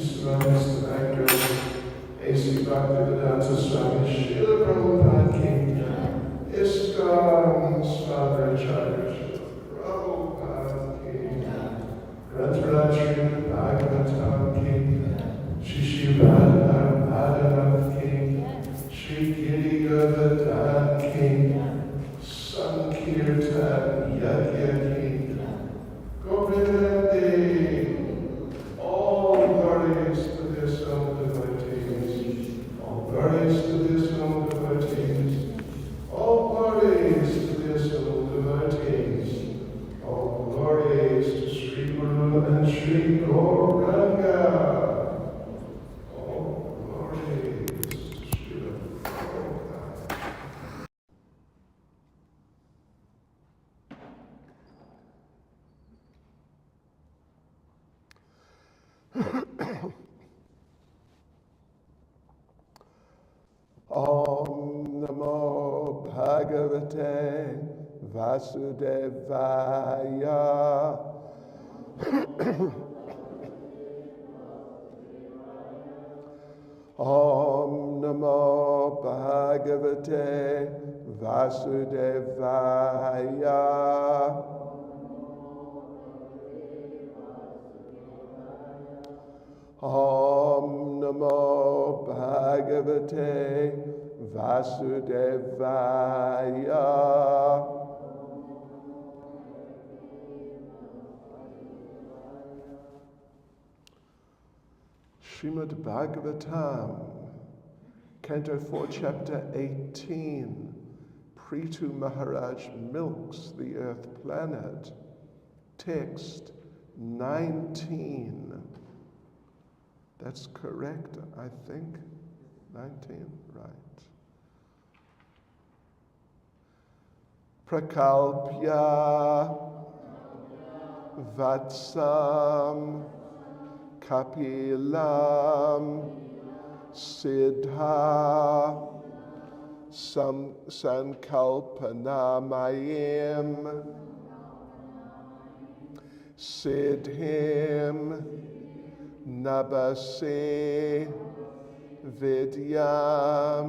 Srimad Bhagavatam, A.C. Bhaktivedanta Swami, Srila Prabhupada Ki, ISKCON Swadharacharya, Prabhupada Ki, Grantaraj Srimad Bhagavatam Ki, Shri Bhadanath Ki, Shri Giri Govardhan Ki, Sankirtan Yajna Ki, Govinda, all glories to this noble devotees, all glories to this noble devotees, all glories to this noble devotees, all glories to Sri Guru and Sri Gauranga, all glories to Sri Gauranga. Om Namo Bhagavate Vasudevaya. Om Namo Bhagavate Vasudevaya. Om Namo Bhagavate Vasudevaya. Srimad Bhagavatam, Canto 4, Chapter 18. Prithu Maharaj milks the earth planet. Text 19. That's correct, I think. 19, right. Prakalpya Vatsam Kapilam Siddha Sankalpanamayim Siddhim Nabase Vidyam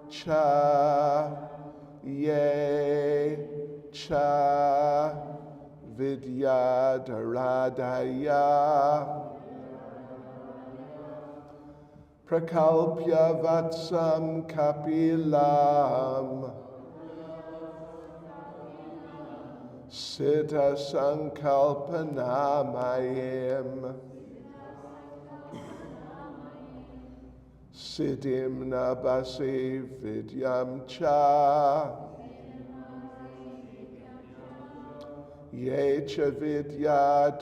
Cha Ye Cha Vidyadaradaya Prakalpya Vatsam Kapilam Siddha Sankalpanamayim Siddhim Nabase Vidyam Cha Ye Cha Vidyadaradaya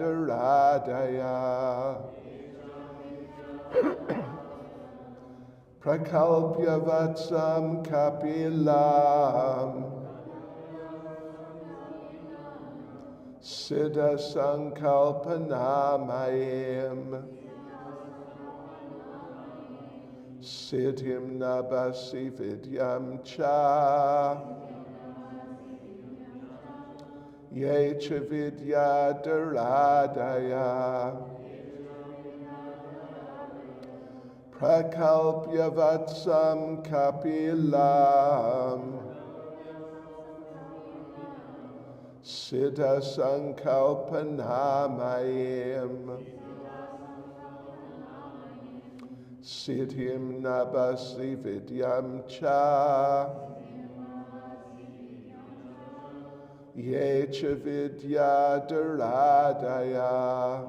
Prakalpya Vatsam Kapilam Siddha Sankalpanamayim Siddhim Nabasi Vidyam Cha Ye Cha Vidyadaradaya Prakalpya Vatsam Kapilam Siddha Sankalpanamayim Siddhim Nabasi Vidyam Cha Ye Cha Vidyadaradaya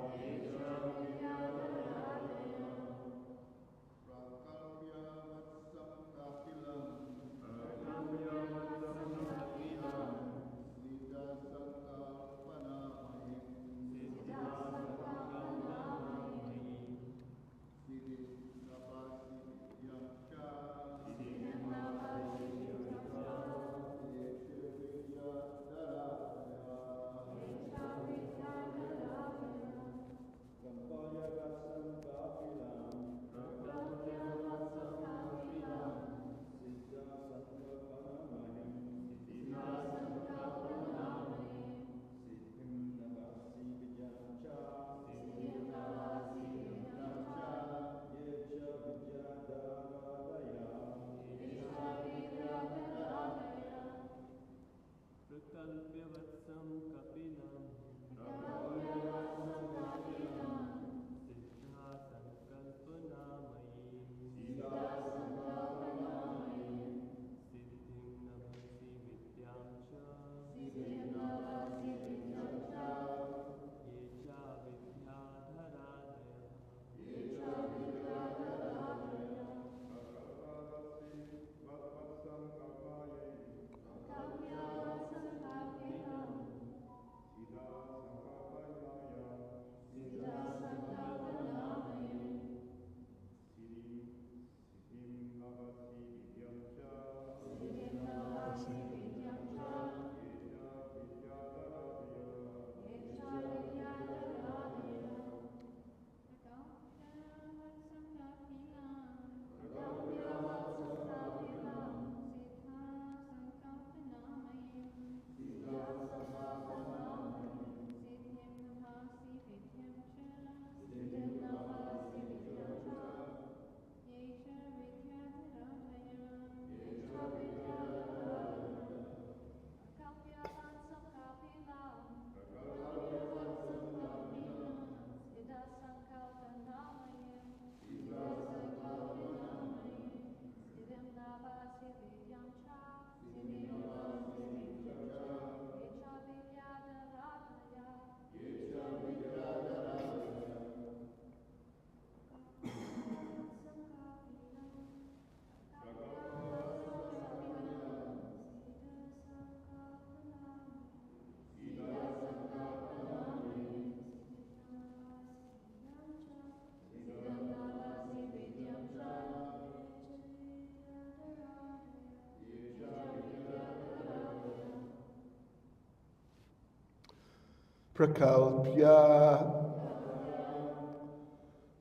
prakalpya,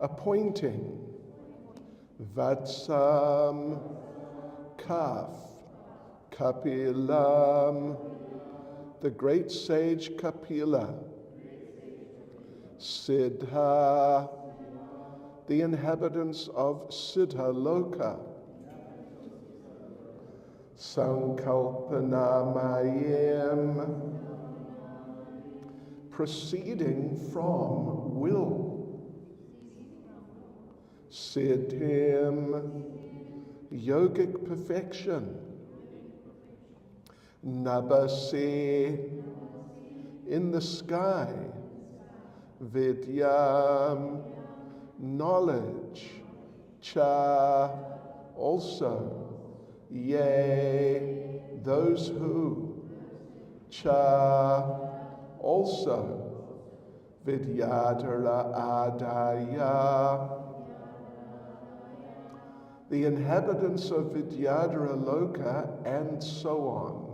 appointing, vatsam, calf, kapilam, the great sage Kapila, siddha, the inhabitants of Siddha Loka, sankalpanamayam, proceeding from will, siddhim, yogic perfection, nabase, in the sky, vidyam, knowledge, cha, also, yea, those who, cha, also, vidyadhara adaya, the inhabitants of Vidyadhara Loka, and so on.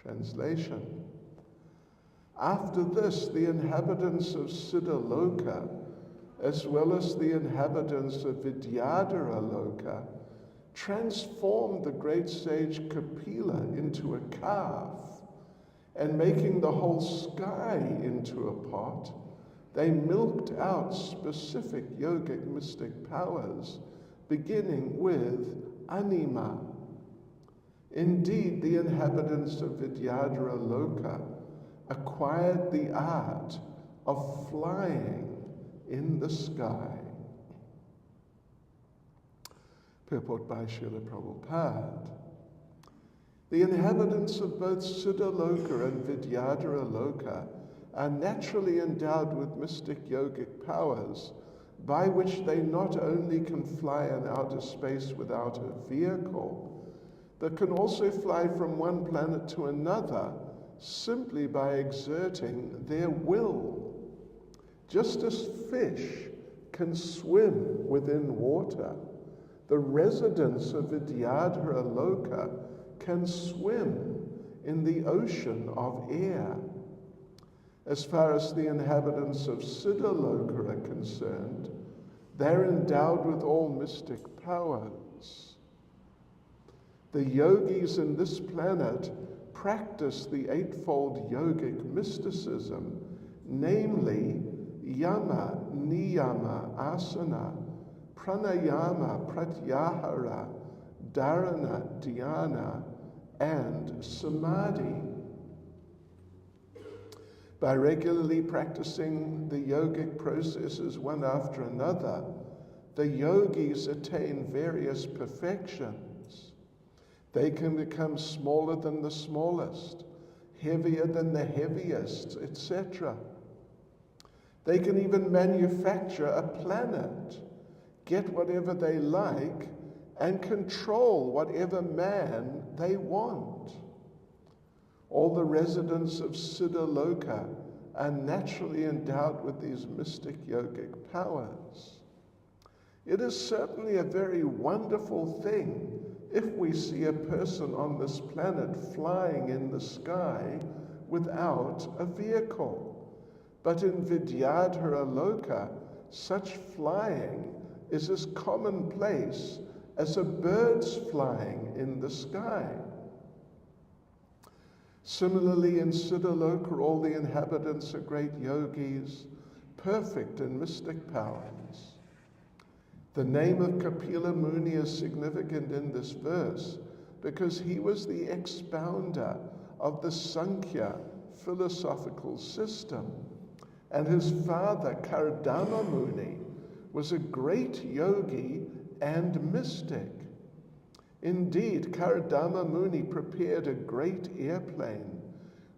Translation. After this, the inhabitants of Siddha Loka, as well as the inhabitants of Vidyadhara Loka, transformed the great sage Kapila into a calf, and making the whole sky into a pot, they milked out specific yogic mystic powers, beginning with anima. Indeed, the inhabitants of Vidyadhara Loka acquired the art of flying in the sky. Purport by Srila Prabhupada. The inhabitants of both Siddha Loka and Vidyadhara Loka are naturally endowed with mystic yogic powers, by which they not only can fly in outer space without a vehicle, but can also fly from one planet to another simply by exerting their will. Just as fish can swim within water, the residents of Vidyadhara Loka can swim in the ocean of air. As far as the inhabitants of Siddha Loka are concerned, they're endowed with all mystic powers. The yogis in this planet practice the eightfold yogic mysticism, namely yama, niyama, asana, pranayama, pratyahara, dharana, dhyana, and samadhi. By regularly practicing the yogic processes one after another, the yogis attain various perfections. They can become smaller than the smallest, heavier than the heaviest, etc. They can even manufacture a planet, get whatever they like, and control whatever man they want. All the residents of Siddha Loka are naturally endowed with these mystic yogic powers. It is certainly a very wonderful thing if we see a person on this planet flying in the sky without a vehicle. But in Vidyadhara Loka, such flying is as commonplace as a bird's flying in the sky. Similarly, in Siddha Loka, all the inhabitants are great yogis, perfect in mystic powers. The name of Kapila Muni is significant in this verse because he was the expounder of the Sankhya philosophical system, and his father, Kardama Muni, was a great yogi and mystic. Indeed, Kardama Muni prepared a great airplane,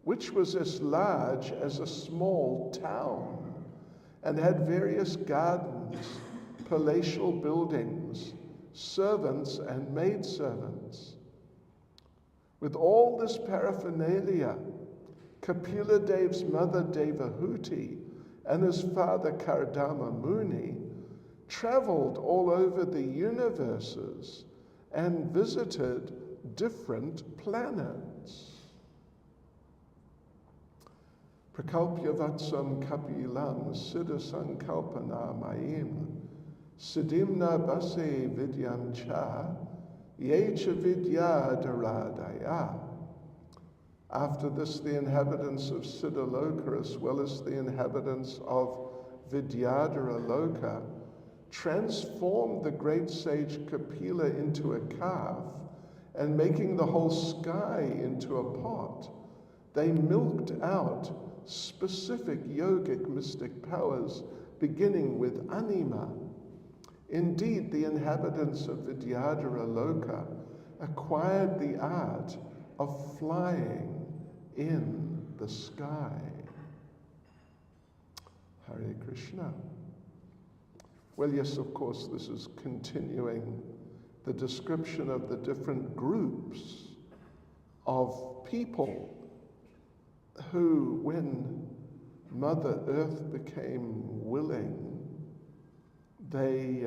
which was as large as a small town, and had various gardens, palatial buildings, servants and maidservants. With all this paraphernalia, Kapila Dev's mother Devahuti and his father Kardama Muni traveled all over the universes and visited different planets. planets. Prakalpya vatsam kapilam siddha sankalpana mayim siddhimna base vidyam cha yecha vidya dharadaya. After this, the inhabitants of Siddhaloka, as well as the inhabitants of Vidyadhara Loka, transformed the great sage Kapila into a calf, and making the whole sky into a pot, they milked out specific yogic mystic powers, beginning with anima. Indeed, the inhabitants of Vidyadhara Loka acquired the art of flying in the sky. Hare Krishna. Well, yes, of course, this is continuing the description of the different groups of people who, when Mother Earth became willing, they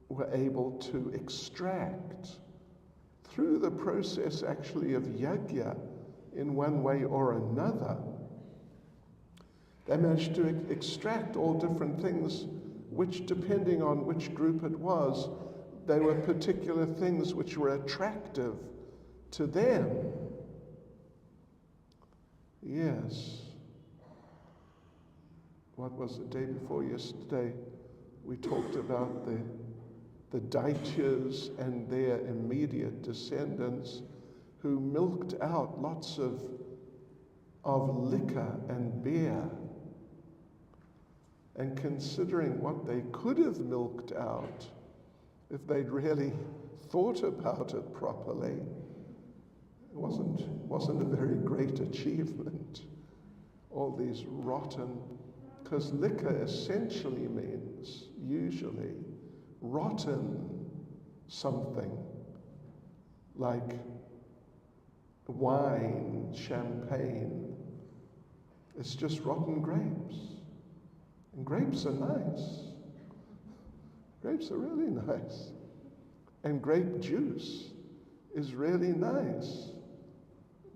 were able to extract, through the process actually of yajna in one way or another, they managed to extract all different things which, depending on which group it was, they were particular things which were attractive to them. Yes. What was the day before yesterday? We talked about the Daityas and their immediate descendants who milked out lots of liquor and beer. And considering what they could have milked out if they'd really thought about it properly, it wasn't a very great achievement. All these rotten, because liquor essentially means, usually, rotten something, like wine, champagne. It's just rotten grapes. And grapes are nice. Grapes are really nice. And grape juice is really nice.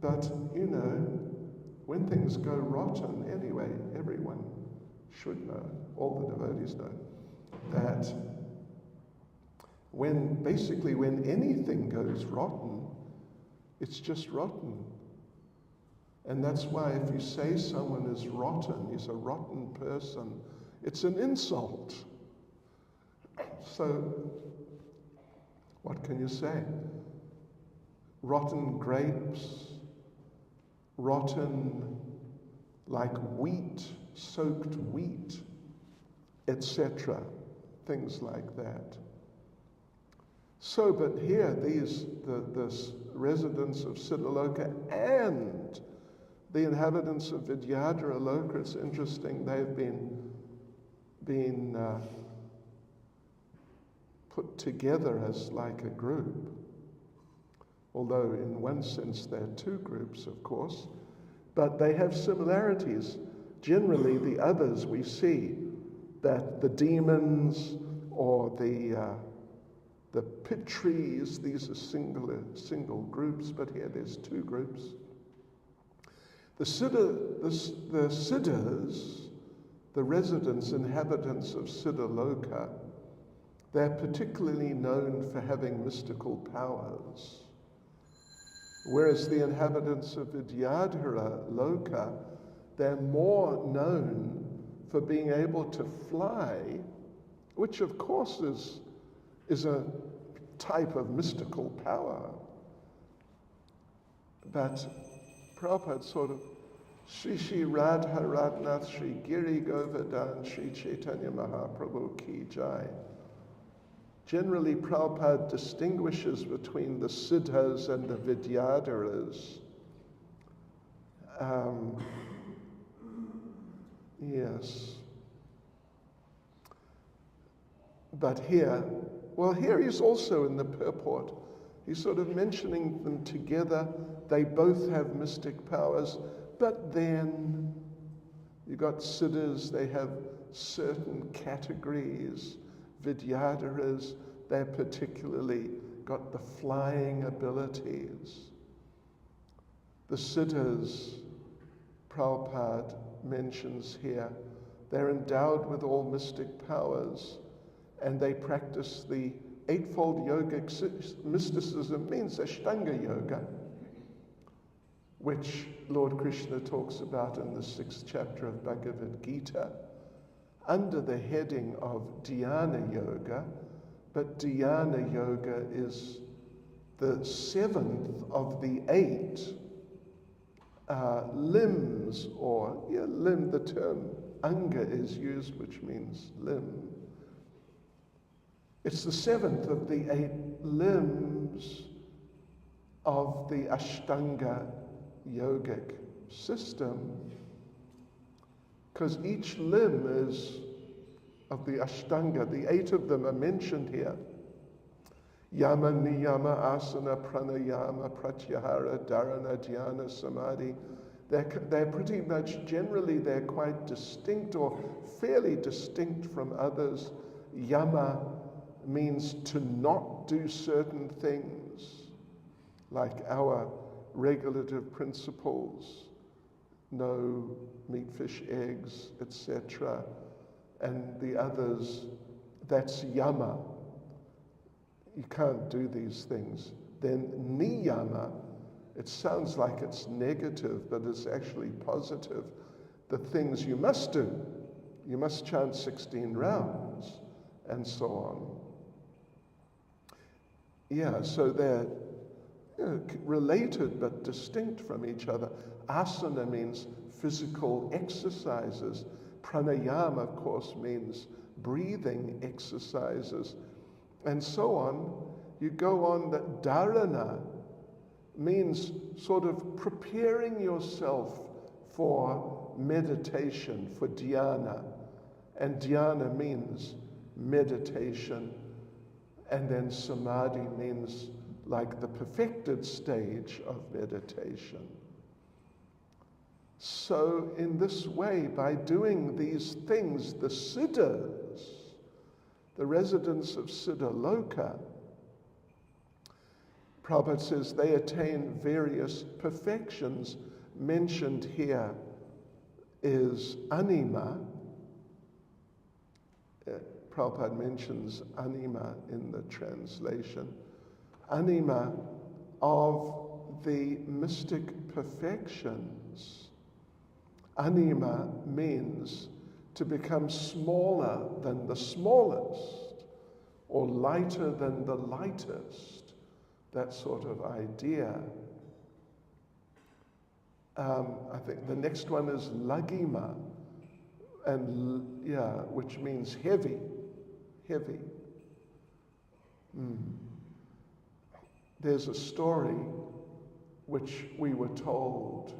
But, you know, when things go rotten, anyway, everyone should know, all the devotees know, that when anything goes rotten, it's just rotten. And that's why if you say someone is rotten, he's a rotten person, it's an insult. So, what can you say? Rotten grapes, rotten like wheat, soaked wheat, etc. Things like that. So, but here, the residents of Siddhaloka and the inhabitants of Vidyadhara Loka, it's interesting, they've been put together as like a group. Although in one sense they're two groups, of course, but they have similarities. Generally, the others we see that the demons or the pit trees, these are single groups, but here there's two groups. The Siddhas, the residents, inhabitants of Siddhaloka, they're particularly known for having mystical powers. Whereas the inhabitants of Vidyadhara Loka, they're more known for being able to fly, which of course is a type of mystical power. But Prabhupada sort of, Shri Radha Radhanath Shri Giri Govardhan Shri Chaitanya Mahaprabhu Ki Jai. Generally, Prabhupada distinguishes between the Siddhas and the Vidyadharas. Yes. But here he's also in the purport. He's sort of mentioning them together. They both have mystic powers, but then you got Siddhas, they have certain categories. Vidyadharas, they're particularly got the flying abilities. The Siddhas, Prabhupada mentions here, they're endowed with all mystic powers, and they practice the Eightfold Yogic mysticism, means Ashtanga Yoga, which Lord Krishna talks about in the 6th chapter of Bhagavad Gita, under the heading of Dhyana Yoga, but Dhyana Yoga is the 7th of the 8 limbs, or limb, the term anga is used, which means limb. It's the 7th of the 8 limbs of the Ashtanga yogic system, because each limb is of the Ashtanga. The 8 of them are mentioned here. Yama, Niyama, Asana, Pranayama, Pratyahara, Dharana, Dhyana, Samadhi. They're pretty much, generally they're quite distinct, or fairly distinct from others. Yama means to not do certain things, like our regulative principles, no meat, fish, eggs, etc. And the others, that's yama. You can't do these things. Then niyama, it sounds like it's negative, but it's actually positive. The things you must do. You must chant 16 rounds, and so on. Yeah, so they're related but distinct from each other. Asana means physical exercises. Pranayama, of course, means breathing exercises, and so on. You go on that dharana means sort of preparing yourself for meditation, for dhyana. And dhyana means meditation. And then samadhi means like the perfected stage of meditation. So in this way, by doing these things, the Siddhas, the residents of Siddha Loka, Prabhupada says they attain various perfections. Mentioned here is anima. Prabhupada mentions anima in the translation. Anima of the mystic perfections. Anima means to become smaller than the smallest, or lighter than the lightest, that sort of idea. I think the next one is lagima, and which means heavy. There's a story which we were told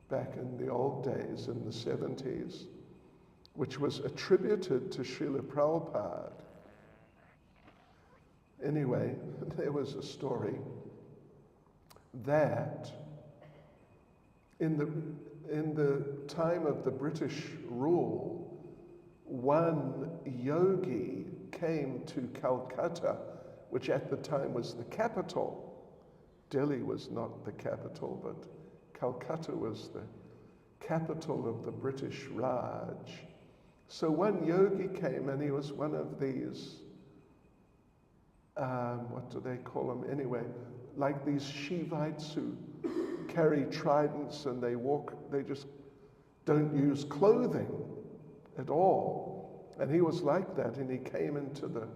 back in the old days, in the 70s, which was attributed to Srila Prabhupada. Anyway, there was a story that in the time of the British rule, one yogi came to Calcutta, which at the time was the capital. Delhi was not the capital, but Calcutta was the capital of the British Raj. So one yogi came, and he was one of these, what do they call them anyway? Like these Shivites who carry tridents and they just don't use clothing at all. And he was like that, and he came into the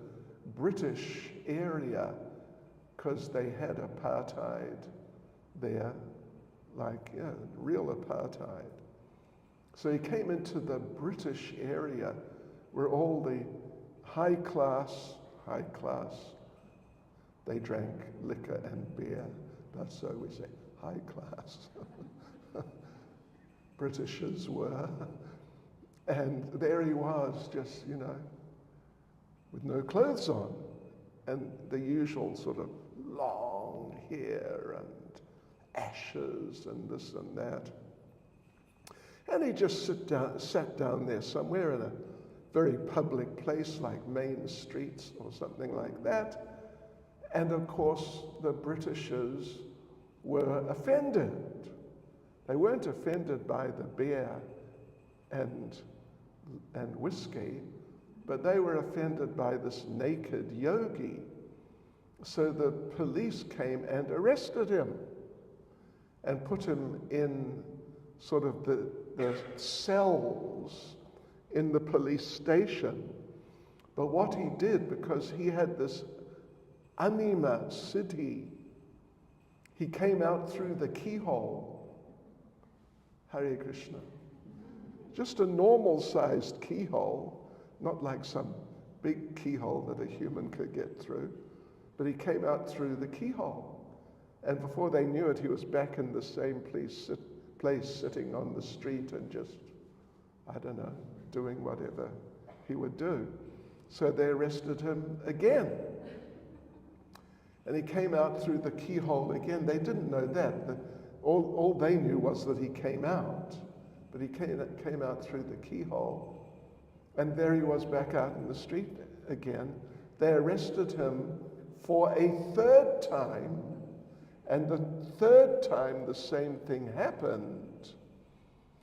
British area because they had apartheid there, real apartheid. So he came into the British area where all the high class, they drank liquor and beer. That's so we say high class. Britishers were. And there he was, just, with no clothes on, and the usual sort of long hair and ashes and this and that. And he just sat down there somewhere in a very public place like Main Street or something like that. And of course, the Britishers were offended. They weren't offended by the beer and whiskey, but they were offended by this naked yogi. So the police came and arrested him and put him in sort of the cells in the police station. But what he did, because he had this anima siddhi, he came out through the keyhole. Hare Krishna. Just a normal-sized keyhole, not like some big keyhole that a human could get through, but he came out through the keyhole. And before they knew it, he was back in the same place sitting on the street and just, I don't know, doing whatever he would do. So they arrested him again. And he came out through the keyhole again. They didn't know that. All they knew was that he came out. But he came out through the keyhole. And there he was back out in the street again. They arrested him for a third time. And the third time the same thing happened.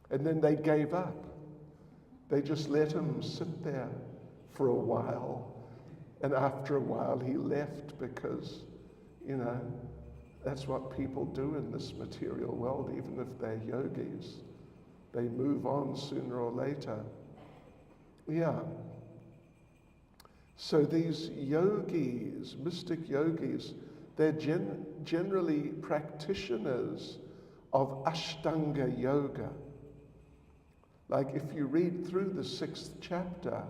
And then they gave up. They just let him sit there for a while. And after a while he left because, that's what people do in this material world, even if they're yogis. They move on sooner or later. Yeah. So these yogis, mystic yogis, they're generally practitioners of Ashtanga yoga. Like if you read through the 6th chapter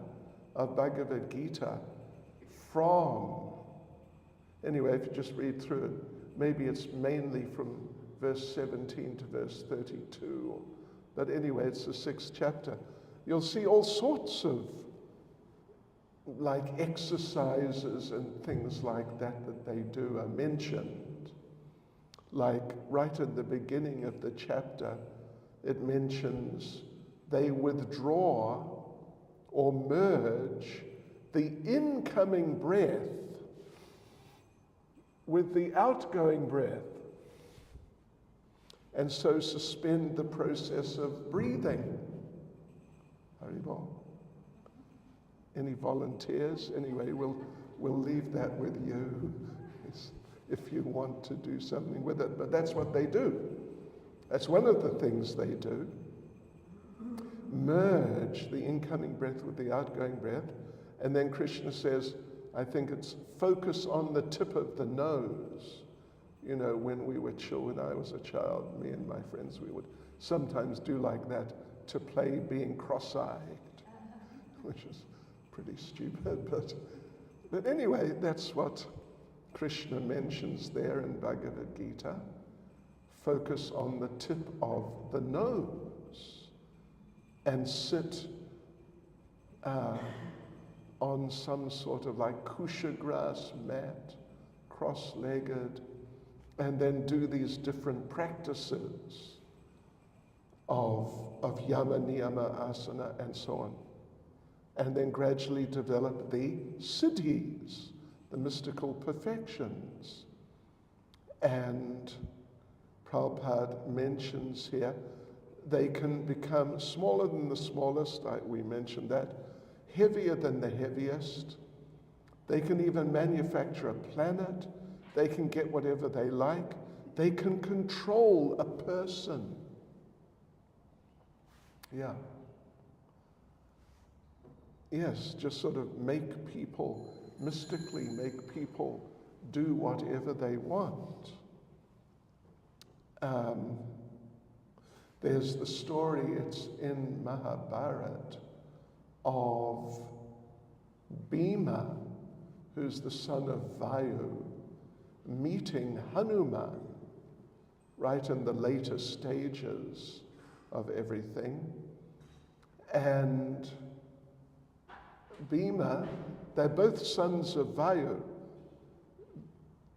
of Bhagavad Gita anyway, if you just read through it, maybe it's mainly from verse 17 to verse 32. But anyway, it's the 6th chapter. You'll see all sorts of like exercises and things like that they do are mentioned. Like right at the beginning of the chapter, it mentions they withdraw or merge the incoming breath with the outgoing breath, and so suspend the process of breathing. Haribol. Any volunteers? Anyway, we'll leave that with you if you want to do something with it. But that's what they do. That's one of the things they do. Merge the incoming breath with the outgoing breath. And then Krishna says, I think it's focus on the tip of the nose. When I was a child, me and my friends, we would sometimes do like that to play being cross-eyed, which is pretty stupid. But anyway, that's what Krishna mentions there in Bhagavad Gita. Focus on the tip of the nose and sit on some sort of like kusha grass mat, cross-legged, and then do these different practices of yama, niyama, asana, and so on. And then gradually develop the siddhis, the mystical perfections. And Prabhupada mentions here, they can become smaller than the smallest, we mentioned that, heavier than the heaviest. They can even manufacture a planet. They can get whatever they like. They can control a person. Yeah. Yes, just sort of mystically make people do whatever they want. There's the story, it's in Mahabharata, of Bhima, who's the son of Vayu, meeting Hanuman right in the later stages of everything. And Bhima, they're both sons of Vayu.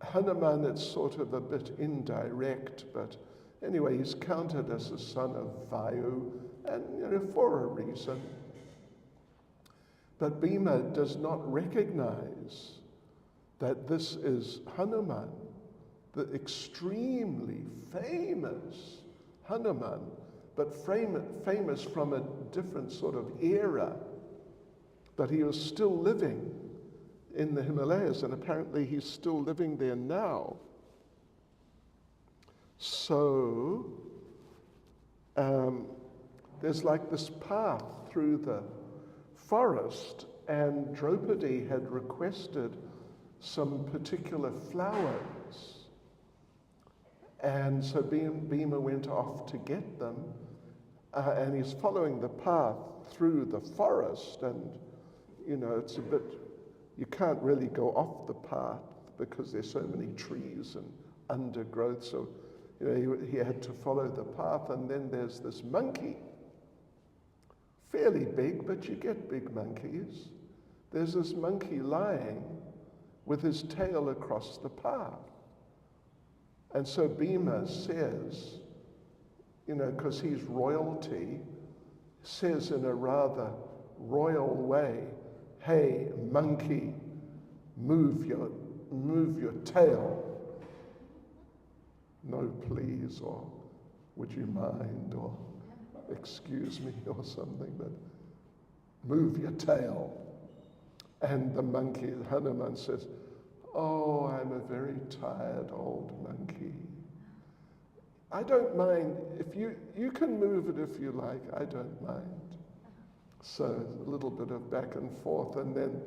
Hanuman, it's sort of a bit indirect, but anyway, he's counted as a son of Vayu, and for a reason. But Bhima does not recognize that this is Hanuman, the extremely famous Hanuman, but famous from a different sort of era. But he was still living in the Himalayas, and apparently he's still living there now. So there's like this path through the forest, and Draupadi had requested some particular flowers. And so Bhima went off to get them, and he's following the path through the forest, and it's a bit, you can't really go off the path because there's so many trees and undergrowth, so he had to follow the path. And then there's this monkey, fairly big, but you get big monkeys. There's this monkey lying with his tail across the path. And so Bhima says, because he's royalty, says in a rather royal way, "Hey, monkey, move your tail. No, please," or "Would you mind," or "Excuse me," or something, but "Move your tail." And the monkey, Hanuman, says, "Oh, I'm a very tired old monkey. I don't mind. If you can move it if you like, I don't mind." So a little bit of back and forth, and then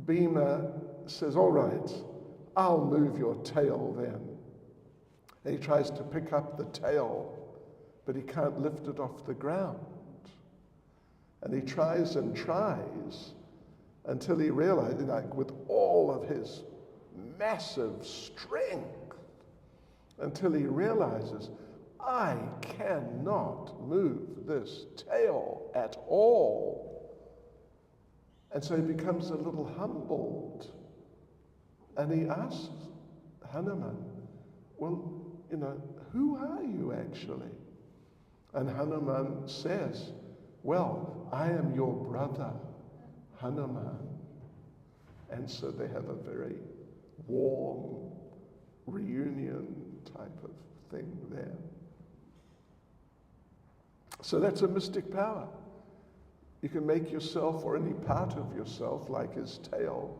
Bhima says, "All right, I'll move your tail then." And he tries to pick up the tail, but he can't lift it off the ground. And he tries and tries until he realizes, with all of his massive strength, until he realizes, I cannot move this tail at all. And so he becomes a little humbled. And he asks Hanuman, "Well, who are you actually?" And Hanuman says, "Well, I am your brother, Hanuman." And so they have a very warm reunion type of thing there. So that's a mystic power. You can make yourself or any part of yourself, like his tail,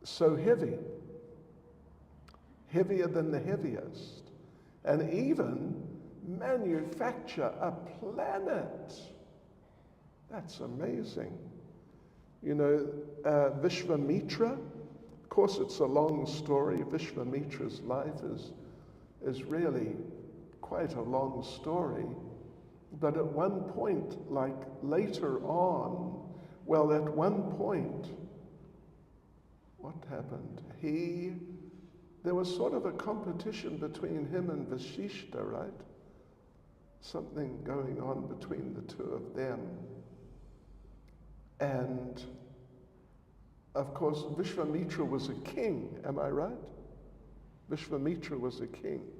so heavy, heavier than the heaviest, and even manufacture a planet. That's amazing. Vishvamitra, of course it's a long story. Vishvamitra's life is really quite a long story. But at one point, like later on, at one point, what happened? There was sort of a competition between him and Vasishta, right? Something going on between the two of them. And of course, Vishvamitra was a king, am I right? Vishvamitra was a king.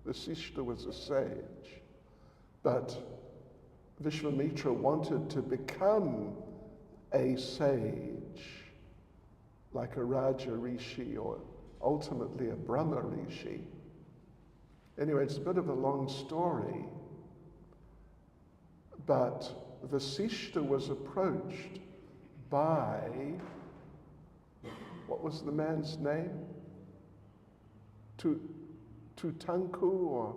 Vasishta was a sage. But Vishvamitra wanted to become a sage, like a Raja Rishi or ultimately a Brahma Rishi. Anyway, it's a bit of a long story. But Vasishta was approached by, what was the man's name? Tutanku, or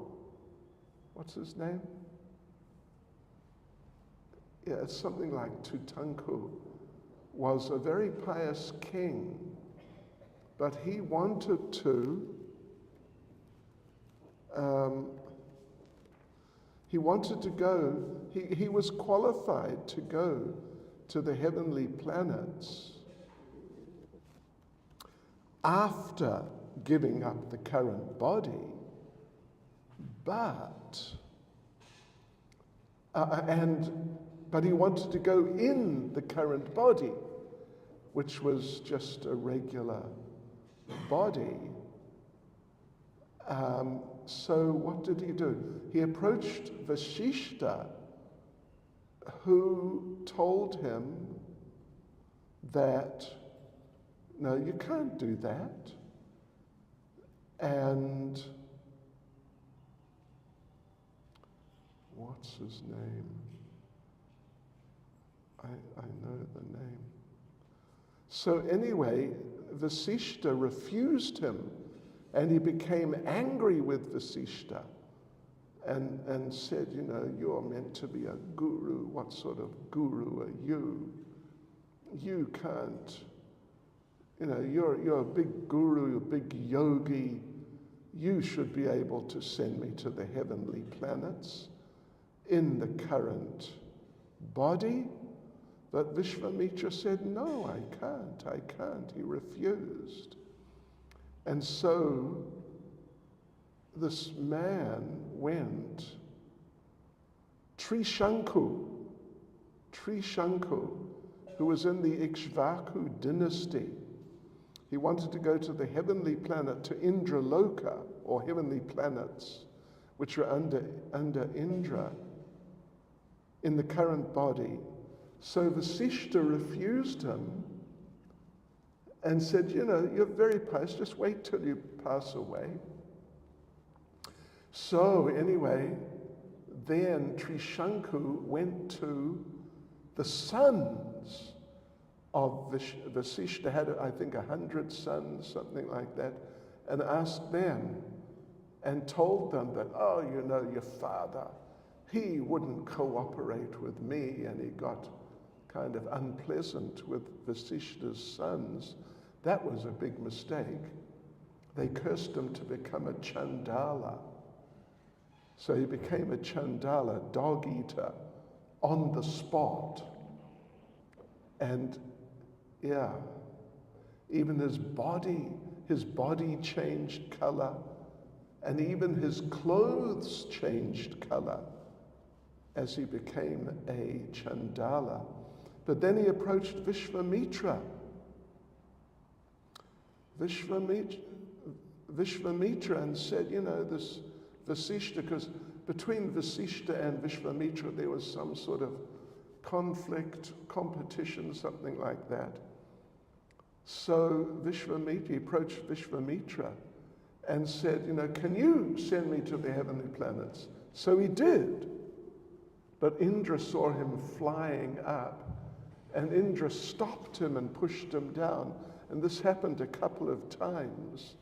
what's his name? Yeah, it's something like Tutanku, was a very pious king, but he wanted to go, he was qualified to go to the heavenly planets after giving up the current body, but he wanted to go in the current body, which was just a regular body. So what did he do? He approached Vasishta, who told him that no, you can't do that. And what's his name? I know the name. So anyway, Vasishta refused him, and he became angry with Vasishta and said, you know, you're meant to be a guru. What sort of guru are you? You can't, you know, you're a big guru, a big yogi. You should be able to send me to the heavenly planets in the current body. But Vishvamitra said, no, I can't. He refused. And so this man went, Trishanku, who was in the Ikshvaku dynasty. He wanted to go to the heavenly planet, to Indraloka, or heavenly planets, which are under Indra, in the current body. So Vasishta refused him and said, you know, you're very pious, just wait till you pass away. So anyway, then Trishanku went to the sons of Vasishta, had I think 100 sons, something like that, and asked them and told them that, oh, you know, your father, he wouldn't cooperate with me, and he got kind of unpleasant with Vasishta's sons. That was a big mistake. They cursed him to become a Chandala. So he became a Chandala, dog eater, on the spot. And yeah, even his body changed color, and even his clothes changed color as he became a Chandala. But then he approached Vishvamitra. Vishvamitra and said, you know, this Vasishta, because between Vasishta and Vishvamitra there was some sort of conflict, competition, something like that. So he approached Vishvamitra and said, you know, can you send me to the heavenly planets? So he did. But Indra saw him flying up, and Indra stopped him and pushed him down. And this happened a couple of times.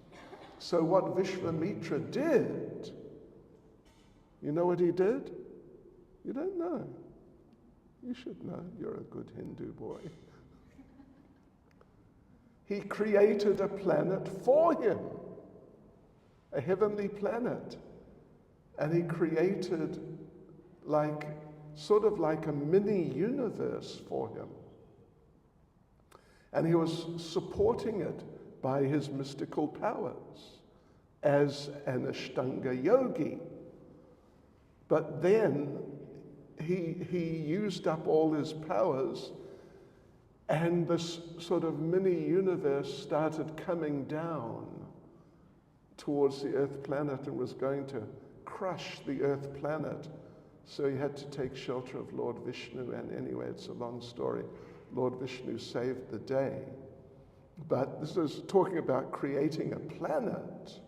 So what Vishvamitra did, you know what he did? You don't know. You should know. You're a good Hindu boy. He created a planet for him, a heavenly planet. And he created sort of like a mini universe for him. And he was supporting it by his mystical powers as an Ashtanga yogi. But then he used up all his powers, and this sort of mini universe started coming down towards the Earth planet and was going to crush the Earth planet. So he had to take shelter of Lord Vishnu, and anyway, it's a long story. Lord Vishnu saved the day. But this is talking about creating a planet.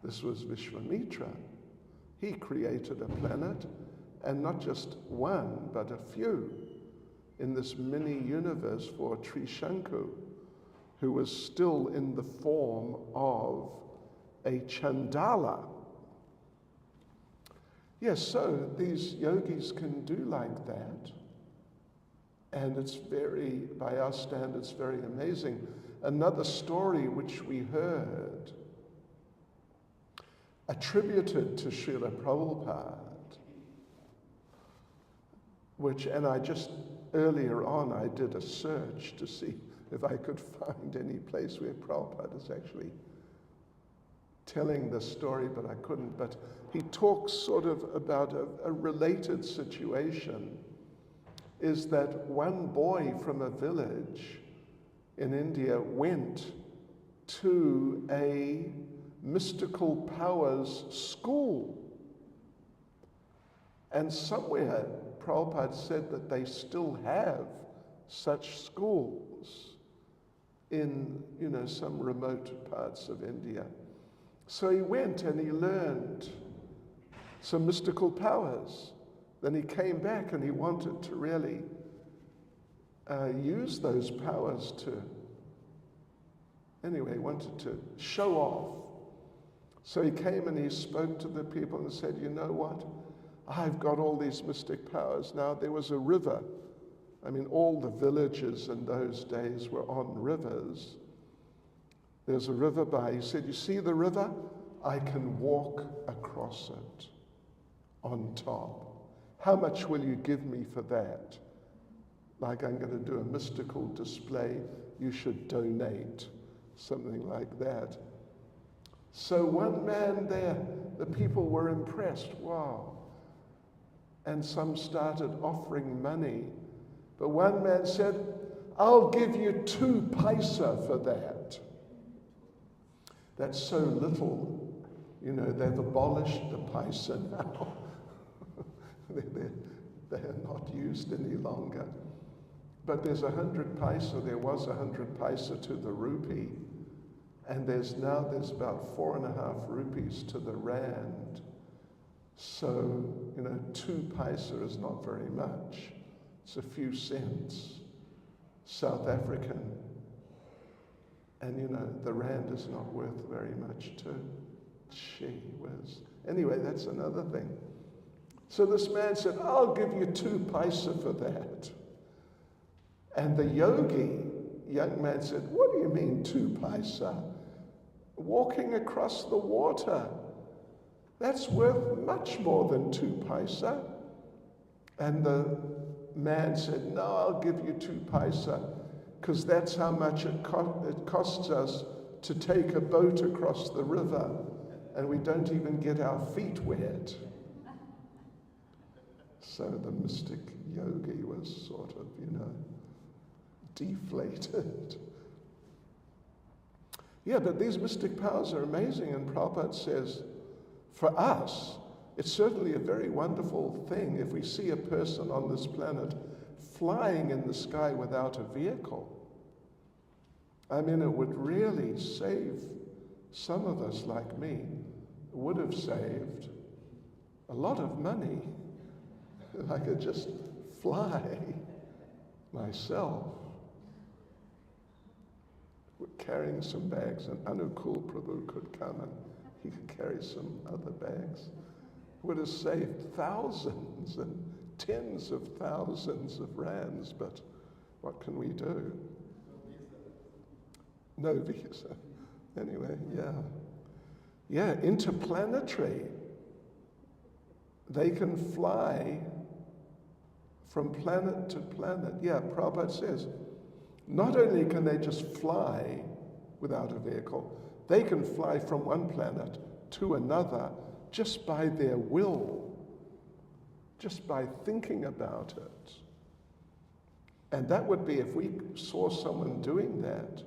This was Vishvamitra. He created a planet, and not just one, but a few, in this mini universe for Trishanku, who was still in the form of a Chandala. Yes, so these yogis can do like that. And it's very, by our standards, very amazing. Another story which we heard, attributed to Srila Prabhupada, and I just, earlier on, I did a search to see if I could find any place where Prabhupada is actually telling the story, but I couldn't. But he talks sort of about a related situation, is that one boy from a village in India went to a mystical powers school. And somewhere, Prabhupada said that they still have such schools in, some remote parts of India. So he went and he learned some mystical powers. Then he came back and he wanted to really use those powers he wanted to show off. So he came and he spoke to the people and said, you know what? I've got all these mystic powers. Now, there was a river. I mean, all the villages in those days were on rivers. There's a river by. He said, you see the river? I can walk across it on top. How much will you give me for that? Like, I'm going to do a mystical display. You should donate. Something like that. So one man there, the people were impressed. Wow. And some started offering money. But one man said, I'll give you 2 paisa for that. That's so little. They've abolished the paisa now. They're not used any longer. But there's 100 paisa. There was 100 paisa to the rupee. And there's about 4.5 rupees to the rand. So, 2 paisa is not very much. It's a few cents, South African. And, the rand is not worth very much too. Gee whiz. Anyway, that's another thing. So this man said, I'll give you 2 paisa for that. And the young man said, what do you mean 2 paisa? Walking across the water. That's worth much more than 2 paisa. And the man said, no, I'll give you 2 paisa, because that's how much it costs us to take a boat across the river, and we don't even get our feet wet. So the mystic yogi was sort of, deflated. Yeah, but these mystic powers are amazing, and Prabhupada says, for us, it's certainly a very wonderful thing if we see a person on this planet flying in the sky without a vehicle. I mean, it would really save some of us, like me, would have saved a lot of money. I could just fly myself. We're carrying some bags, and Anukul Prabhu could come and he could carry some other bags. Would have saved thousands and tens of thousands of rands, but what can we do? No visa. Anyway, yeah, interplanetary. They can fly from planet to planet. Yeah, Prabhupada says, not only can they just fly without a vehicle, they can fly from one planet to another just by their will, just by thinking about it. And that would be, if we saw someone doing that,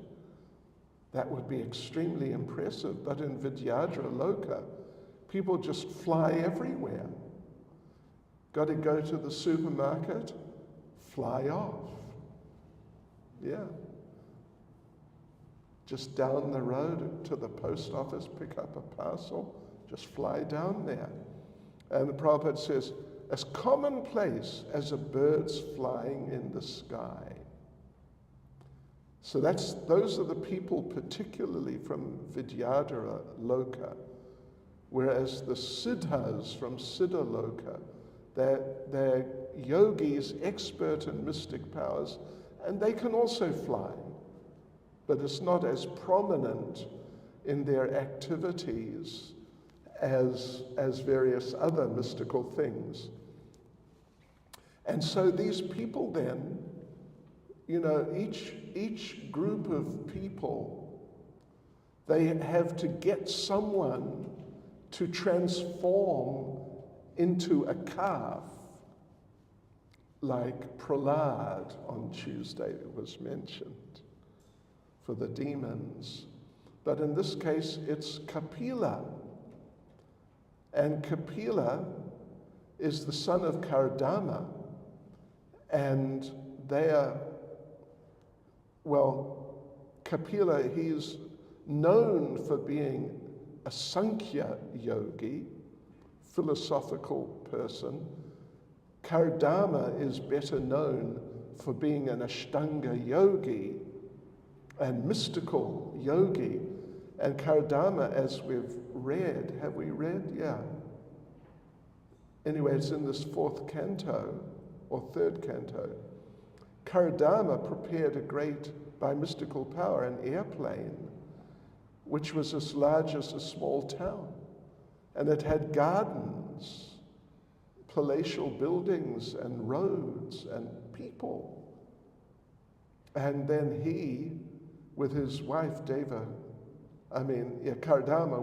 that would be extremely impressive. But in Vidyadhara Loka, people just fly everywhere. Got to go to the supermarket, fly off. Yeah. Just down the road to the post office, pick up a parcel, just fly down there. And the Prabhupada says, as commonplace as a bird's flying in the sky. So those are the people particularly from Vidyadhara Loka, whereas the Siddhas from Siddha Loka, they're yogis, expert in mystic powers, and they can also fly, but it's not as prominent in their activities as various other mystical things. And so these people then, each group of people, they have to get someone to transform into a calf, like Prahlad on Tuesday was mentioned for the demons. But in this case, it's Kapila. And Kapila is the son of Kardama. And Kapila, he's known for being a Sankhya yogi, philosophical person. Kardama is better known for being an Ashtanga yogi and mystical yogi. And Kardama, as we've read, have we read? Yeah. Anyway, it's in this 4th canto, or 3rd canto. Kardama prepared a great, by mystical power, an airplane, which was as large as a small town. And it had gardens, palatial buildings, and roads, and people. And then he, with his wife, Kardama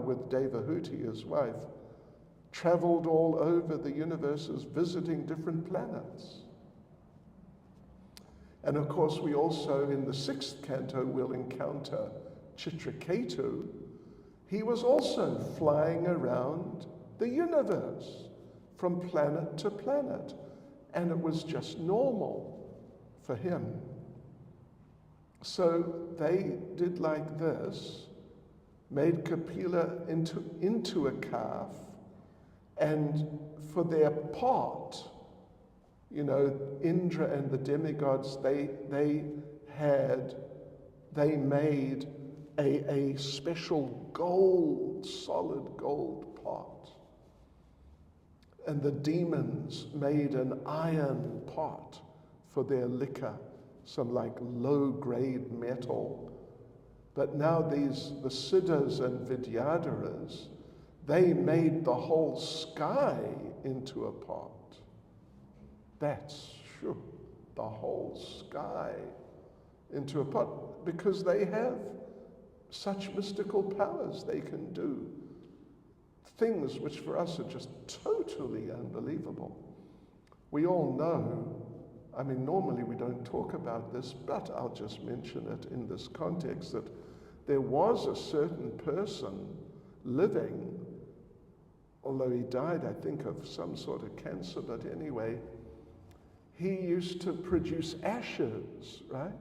with Devahuti, his wife, traveled all over the universes, visiting different planets. And of course, we also, in the 6th canto, will encounter Chitraketu. He was also flying around the universe from planet to planet, and it was just normal for him. So they did like this, made Kapila into a calf, and for their part, Indra and the demigods, they made a special solid gold pot. And the demons made an iron pot for their liquor, some like low-grade metal. But now the Siddhas and Vidyadharas, they made the whole sky into a pot. That's the whole sky into a pot, because they have such mystical powers. They can do things which for us are just totally unbelievable. We all know, normally we don't talk about this, but I'll just mention it in this context, that there was a certain person living, although he died, I think, of some sort of cancer, but anyway, he used to produce ashes, right?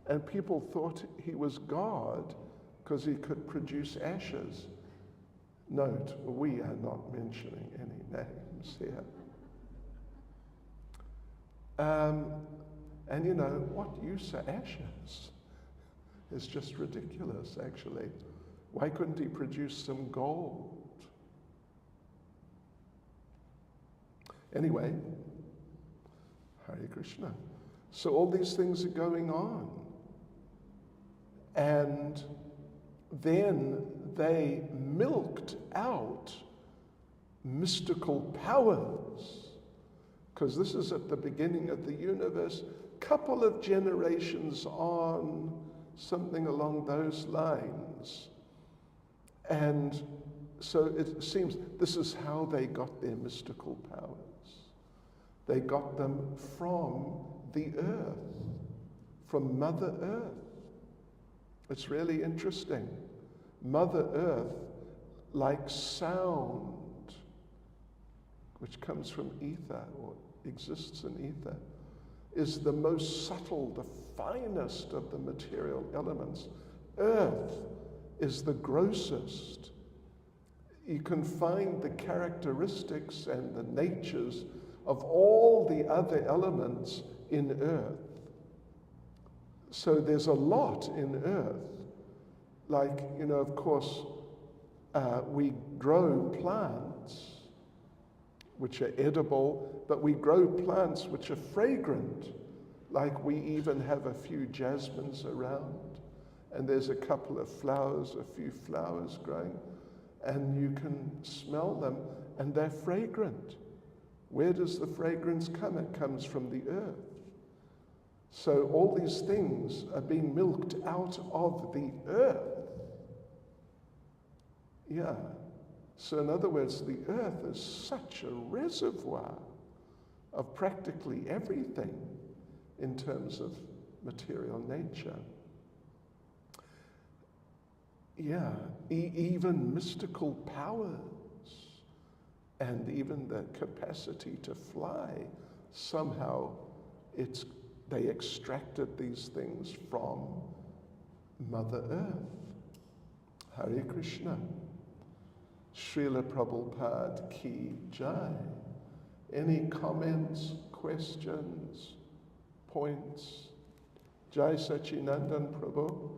And people thought he was God because he could produce ashes. Note, we are not mentioning any names here. And what use are ashes? It's just ridiculous, actually. Why couldn't he produce some gold? Anyway, Hare Krishna. So all these things are going on. And then they milked out mystical powers, because this is at the beginning of the universe, couple of generations on, something along those lines. And so it seems this is how they got their mystical powers. They got them from the earth, from Mother Earth. It's really interesting. Mother Earth, like sound, which comes from ether or exists in ether, is the most subtle, the finest of the material elements. Earth is the grossest. You can find the characteristics and the natures of all the other elements in Earth. So there's a lot in Earth. Like, of course, we grow plants which are edible, but we grow plants which are fragrant. Like we even have a few jasmines around, and there's a couple of flowers, a few flowers growing, and you can smell them, and they're fragrant. Where does the fragrance come? It comes from the earth. So all these things are being milked out of the earth. Yeah. So in other words, the earth is such a reservoir of practically everything in terms of material nature. Yeah, even mystical powers and even the capacity to fly, somehow they extracted these things from Mother Earth. Hare Krishna. Srila Prabhupada Ki Jai. Any comments, questions, points? Jai Sachinandan Prabhu.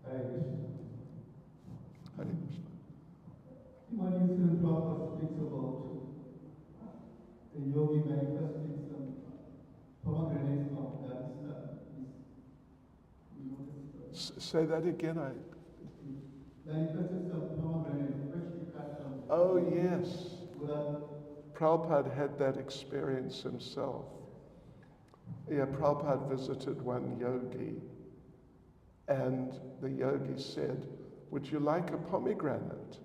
Hare Krishna. Hare Krishna. One incident Prabhupada speaks about a yogi manifesting some pomegranates from Afghanistan. Say that again. Manifested some pomegranates, freshly cut from. Oh, yes. Buddha. Prabhupada had that experience himself. Yeah, Prabhupada visited one yogi, and the yogi said, "Would you like a pomegranate?"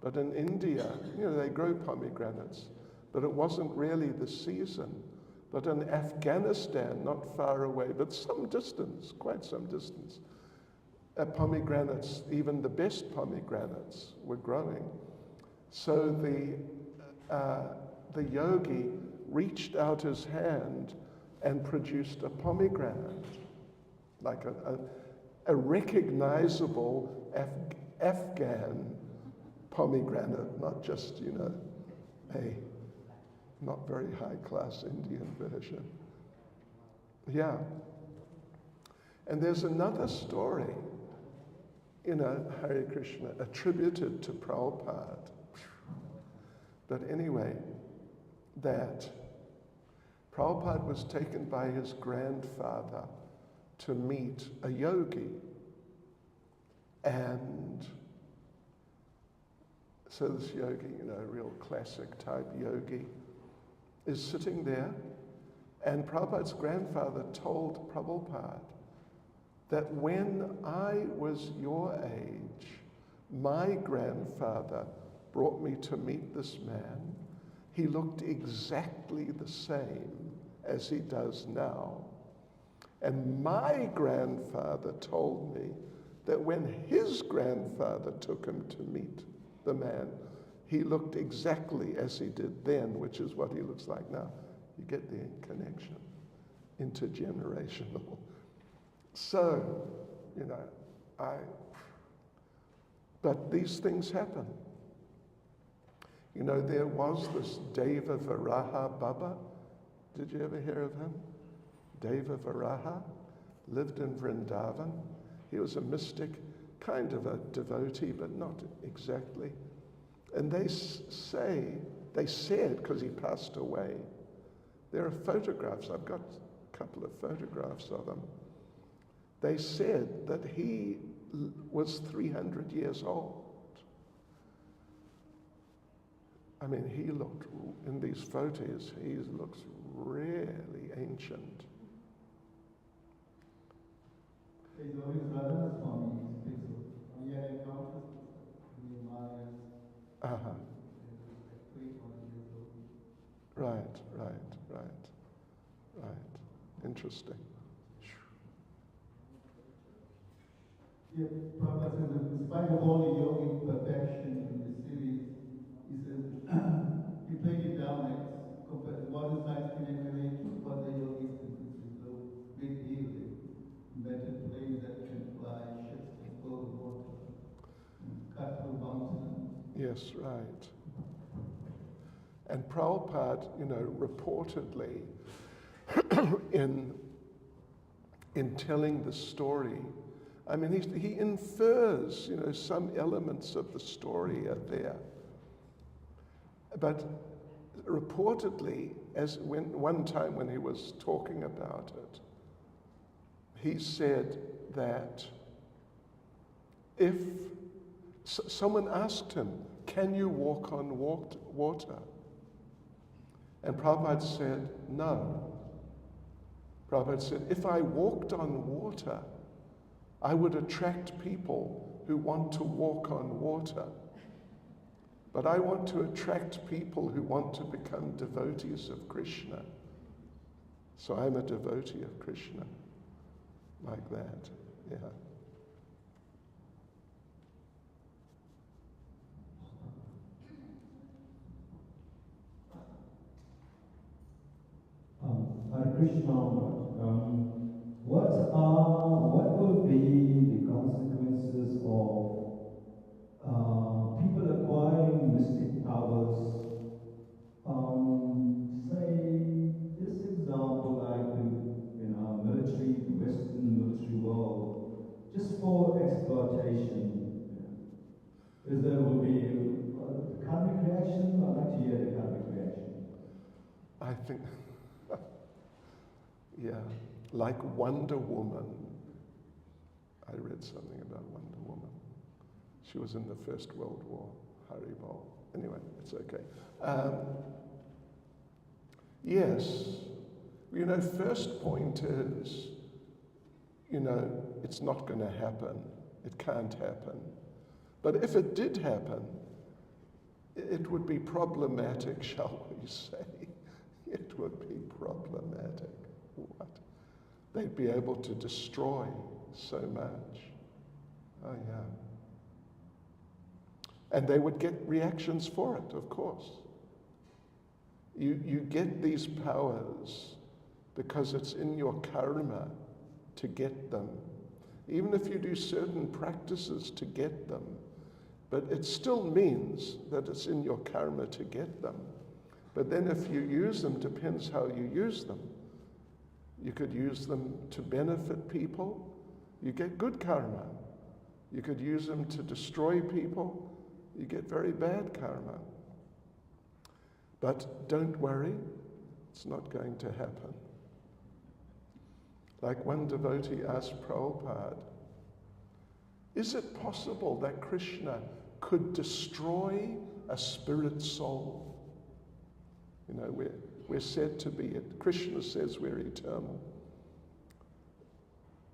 But in India, they grow pomegranates, but it wasn't really the season. But in Afghanistan, not far away, but some distance, quite some distance, pomegranates, even the best pomegranates, were growing. So the yogi reached out his hand and produced a pomegranate, like a recognizable Afghan pomegranate, not just, a not very high-class Indian version. Yeah. And there's another story, Hare Krishna, attributed to Prabhupada. But anyway, that Prabhupada was taken by his grandfather to meet a yogi. And so this yogi, a real classic type yogi, is sitting there, and Prabhupada's grandfather told Prabhupada that when I was your age, my grandfather brought me to meet this man. He looked exactly the same as he does now. And my grandfather told me that when his grandfather took him to meet the man, he looked exactly as he did then, which is what he looks like now. You get the connection, intergenerational. So, but these things happen. There was this Deva Varaha Baba. Did you ever hear of him? Deva Varaha lived in Vrindavan. He was a mystic, kind of a devotee, but not exactly. And they said, because he passed away, there are photographs, I've got a couple of photographs of him. They said that he was 300 years old. I mean, he looked, in these photos, he looks really ancient. There's always Radha Swami speaks of, he had encounters in the Himalayas. Uh-huh. 300 years old. Right. Interesting. Yeah, Prabhupada says, in spite of all the yogic perfection in the series, he says, he played it down like compared to modern science can relate to what the yogis think is no big deal. They invented planes that can fly, ships that go to water, and cut through mountains. Yes, right. And Prabhupada, reportedly, in telling the story, I mean, he infers, some elements of the story are there. But reportedly, one time when he was talking about it, he said that if someone asked him, "Can you walk on water?" And Prabhupada said, "No." Prabhupada said, "If I walked on water, I would attract people who want to walk on water. But I want to attract people who want to become devotees of Krishna. So I'm a devotee of Krishna." Like that, yeah. Hare Krishna, what will be the consequences of people acquiring mystic powers? Say, this example, like in our military, the Western military world, just for exploitation. Is there will be a karmic reaction? I'd like to hear the karmic reaction. I think, yeah, like Wonder Woman. I read something about Wonder Woman. She was in the First World War, Haribol. Anyway, it's okay. Yes, first point is, it's not going to happen. It can't happen. But if it did happen, it would be problematic, shall we say. It would be problematic. What? They'd be able to destroy so much. Oh, yeah. And they would get reactions for it, of course. You get these powers because it's in your karma to get them. Even if you do certain practices to get them, but it still means that it's in your karma to get them. But then if you use them, depends how you use them. You could use them to benefit people. You get good karma. You could use them to destroy people. You get very bad karma. But don't worry, it's not going to happen. Like one devotee asked Prabhupada, is it possible that Krishna could destroy a spirit soul? We're said to be it. Krishna says we're eternal.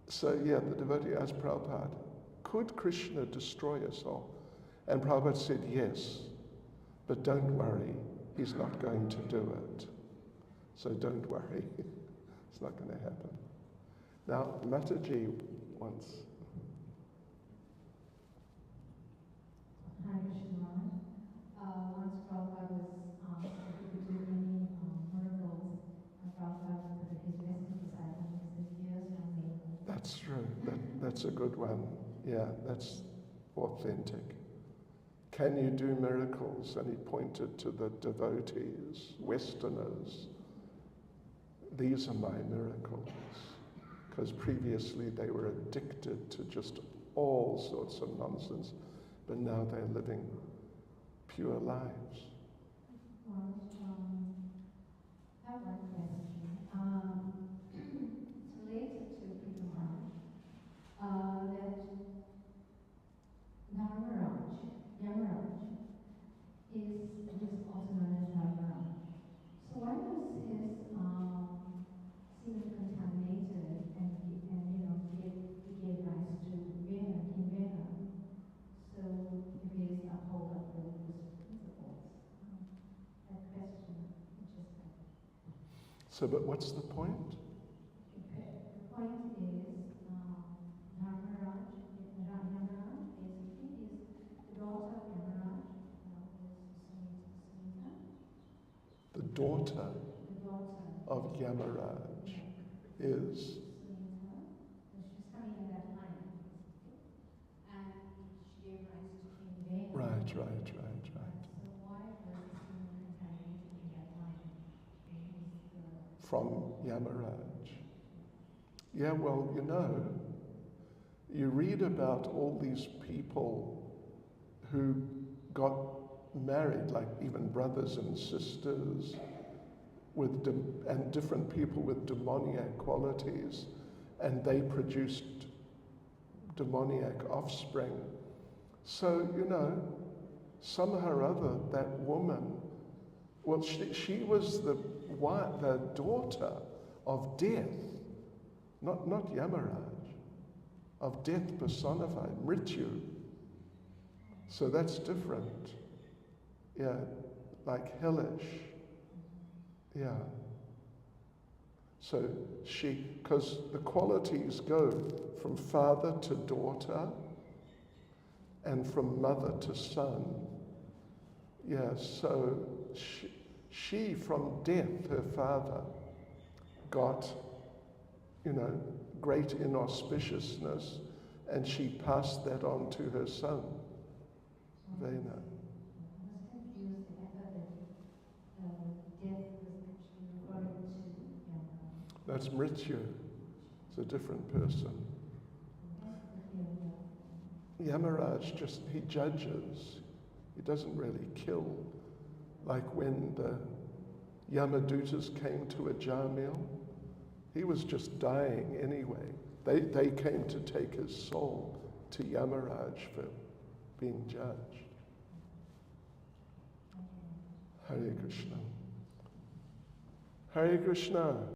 So yeah, the devotee asked Prabhupada, could Krishna destroy a soul? And Prabhupada said yes, but don't worry, he's not going to do it. So don't worry, it's not going to happen. Now, Mataji once. Hi, Krishna. Once Prabhupada was asked if he could do any miracles, and Prabhupada put his resting beside him and said, yes, young man. That's true. That's a good one. Yeah, that's authentic. Can you do miracles? And he pointed to the devotees, Westerners. These are my miracles. Because previously they were addicted to just all sorts of nonsense, but now they're living pure lives. Well, I have one question. It's related to Peter Maharaj. That Yamaraj is also known as Dharmaraj. So why was his semen contaminated and gave rise to Vena? So if he is uphold of the principles, that question, interesting. So, but what's the point? The point is, Yamaraj basically is the daughter of Yamaraj, Sunita. The daughter of Yamaraj is. Sunita. She's coming in that line, and she gave rise to King Vena. Right. So why was the semen contaminated in that line? From Yamaraj. Yeah, well, you read about all these people who got married, like even brothers and sisters, and different people with demoniac qualities, and they produced demoniac offspring. So, somehow or other, that woman, well, she was the daughter of death, not Yamaraj, of death personified, Mrityu. So that's different. Yeah, like hellish. Yeah. So because the qualities go from father to daughter and from mother to son. Yeah, so she from death, her father, got, great inauspiciousness, and she passed that on to her son, Vena. I was confused. I thought that death was actually referring to That's Mrityu. It's a different person. Yamaraj he judges. He doesn't really kill. Like when the Yamadutas came to Ajamil, he was just dying anyway. They came to take his soul to Yamaraj for being judged. Hare Krishna. Hare Krishna.